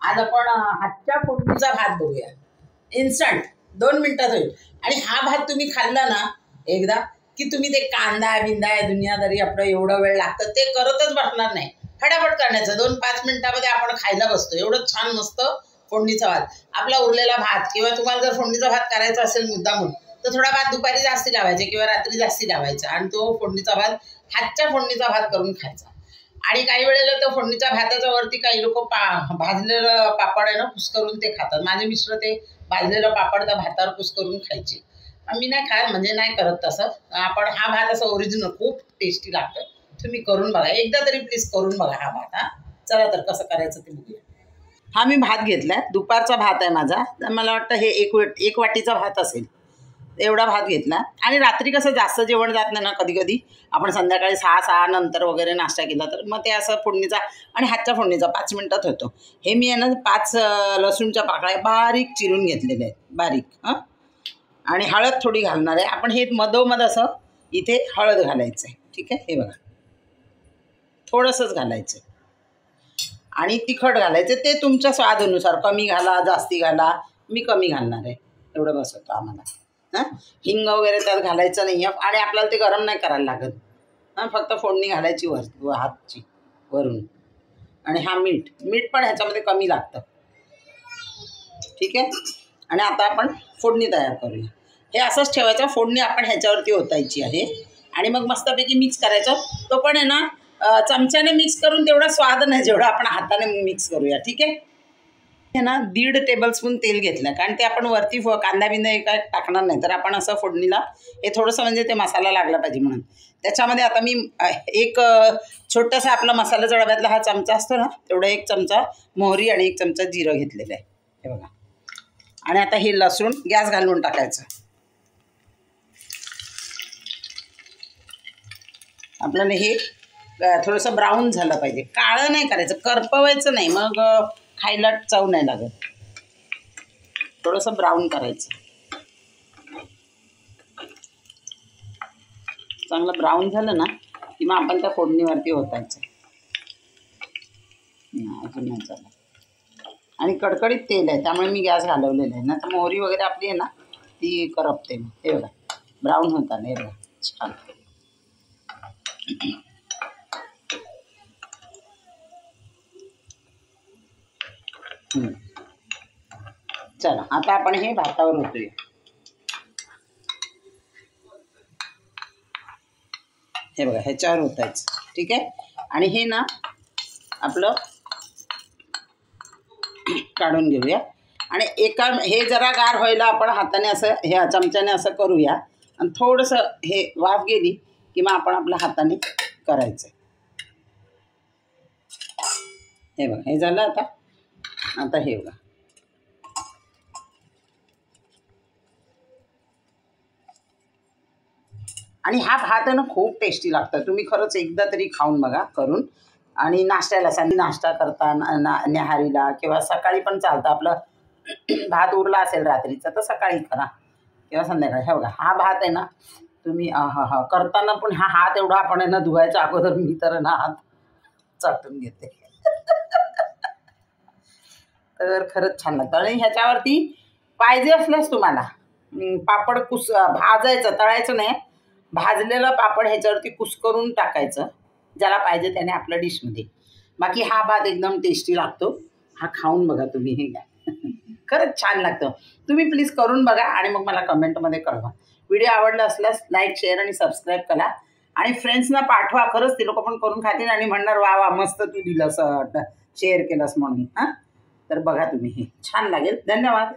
आज आपण हातच्या फोडणीचा भात बघूया. इन्स्टंट 2 मिनिटात होईल. आणि हा भात तुम्ही खाल्ला ना एकदा की तुम्ही ते कांदा बिंदा दुनियादारी आपलं एवढा वेळ लागतं ते करतच बसणार नाही. फटाफट करण्याचं 2-5 मिनिटामध्ये आपण खायला बसतो. एवढं छान मस्त फोडणीचा भात. आपला उरलेला भात किंवा तुम्हाला जर फोडणीचा भात करायचा असेल मुद्दामून तर थोडा भात दुपारी जास्ती लावायचे किंवा रात्री जास्ती लावायचा आणि तो फोडणीचा भात हातच्या फोडणीचा भात करून खायचा. आणि काही वेळेला तो फोडणीच्या भाताच्या वरती काही लोक भाजलेलं पापड आहे ना कुस्करून ते खातात. माझे मिस्टर ते भाजलेलं पापड त्या भातावर कुस्करून खायचे. मी नाही खात, म्हणजे नाही करत तसं. आपण हा भात असं ओरिजिनल खूप टेस्टी लागतं. तुम्ही करून बघा एकदा तरी, प्लीज करून बघा हा भात. हा चला तर कसं करायचं ते बघूया. हा मी भात घेतला आहे, दुपारचा भात आहे माझा. तर मला वाटतं हे एक वाटीचा भात असेल. एवढा भात घेतला. आणि रात्री कसं जास्त जेवण जात नाही ना, कधी कधी आपण संध्याकाळी 6 नंतर वगैरे नाश्ता केला तर मग ते असं फोडणीचा आणि हातच्या फोडणीचा 5 मिनिटात होतो. हे मी आहे ना 5 लसूणच्या पाकळ्या बारीक चिरून घेतलेल्या आहेत, बारीक. हां, आणि हळद थोडी घालणार आहे आपण. हे मधोमध असं इथे हळद घालायचं आहे. ठीक आहे, हे बघा थोडंसंच घालायचं. आणि तिखट घालायचं ते तुमच्या स्वादानुसार, कमी घाला जास्ती घाला. मी कमी घालणार आहे, एवढं बस होतं आम्हाला. हां, हिंग वगैरे त्यात घालायचं नाही आहे. आणि आपल्याला ते गरम नाही करायला लागत. हां, फक्त फोडणी घालायची हातची वरून. आणि हा मीठ पण ह्याच्यामध्ये कमी लागतं. ठीक आहे. आणि आता आपण फोडणी तयार करूया. हे असंच ठेवायचं, फोडणी आपण ह्याच्यावरती ओतायची आहे. आणि मग मस्तपैकी मिक्स करायचं. तो पण आहे ना चमच्याने मिक्स करून तेवढा स्वाद नाही जेवढा आपण हाताने मिक्स करूया. ठीक आहे. हे ना 1.5 टेबलस्पून तेल घेतलं, कारण ते आपण वरती कांदा बिंदा एका टाकणार नाही. तर आपण असं फोडणीला हे थोडंसं म्हणजे ते मसाला लागला पाहिजे म्हणून त्याच्यामध्ये आता मी एक छोटासा आपला मसाल्याचा डब्यातला हा चमचा असतो ना तेवढा 1 चमचा मोहरी आणि 1 चमचा जिरं घेतलेलं आहे. हे बघा. आणि आता हे लसूण गॅस घालून टाकायचं. आपल्याला हे थोडंसं ब्राऊन झालं पाहिजे. काळं नाही करायचं, करपवायचं नाही, मग खायला चव नाही लागत. थोडंसं ब्राऊन करायचं. चांगलं ब्राऊन झालं ना की मग आपण त्या फोडणीवरती ओतायचं. अजून नाही झालं. आणि कडकडीत तेल आहे त्यामुळे मी गॅस घालवलेला आहे ना, तर मोहरी वगैरे आपली आहे ना ती करपते. हे बघा ब्राऊन होता ना. हे बघा छान. चला आता आपण हे भातावर ओतूया. हे बघा ह्याच्यावर ओतायचं. ठीक आहे. आणि हे ना आपलं काढून घेऊया. आणि हे जरा गार व्हायला आपण हाताने असं ह्या चमच्याने असं करूया. आणि थोडंसं हे वाफ गेली की मग आपण आपल्या हाताने करायचं. हे बघा हे झालं. आता हे बघा. आणि हा भात आहे ना खूप टेस्टी लागतं. तुम्ही खरंच एकदा तरी खाऊन बघा करून. आणि नाश्त्याला नाश्ता करता न्याहारीला किंवा सकाळी पण चालतं. आपलं भात उरला असेल रात्रीचा तर सकाळी करा किंवा संध्याकाळी. हे बघा हा भात आहे ना तुम्ही करताना पण हा हात एवढा आपण आहे ना धुवायच्या अगोदर मी तर ना हात चाटून घेते. तर खरंच छान लागतं. आणि ह्याच्यावरती पाहिजे असल्यास तुम्हाला पापड भाजायचं, तळायचं नाही, भाजलेलं पापड ह्याच्यावरती कुस्करून टाकायचं ज्याला पाहिजे त्याने आपल्या डिशमध्ये. बाकी हा भात एकदम टेस्टी लागतो. हा खाऊन बघा तुम्ही. हे खरंच छान लागतं. तुम्ही प्लीज करून बघा आणि मग मला कमेंटमध्ये कळवा. व्हिडिओ आवडला असल्यास लाईक शेअर आणि सबस्क्राईब करा. आणि फ्रेंड्सना पाठवा. खरंच ते लोक पण करून खातील आणि म्हणणार वा वा मस्त तू दिलंस शेअर केलंस म्हणून. हां, तर बघा तुम्ही, हे छान लागेल. धन्यवाद.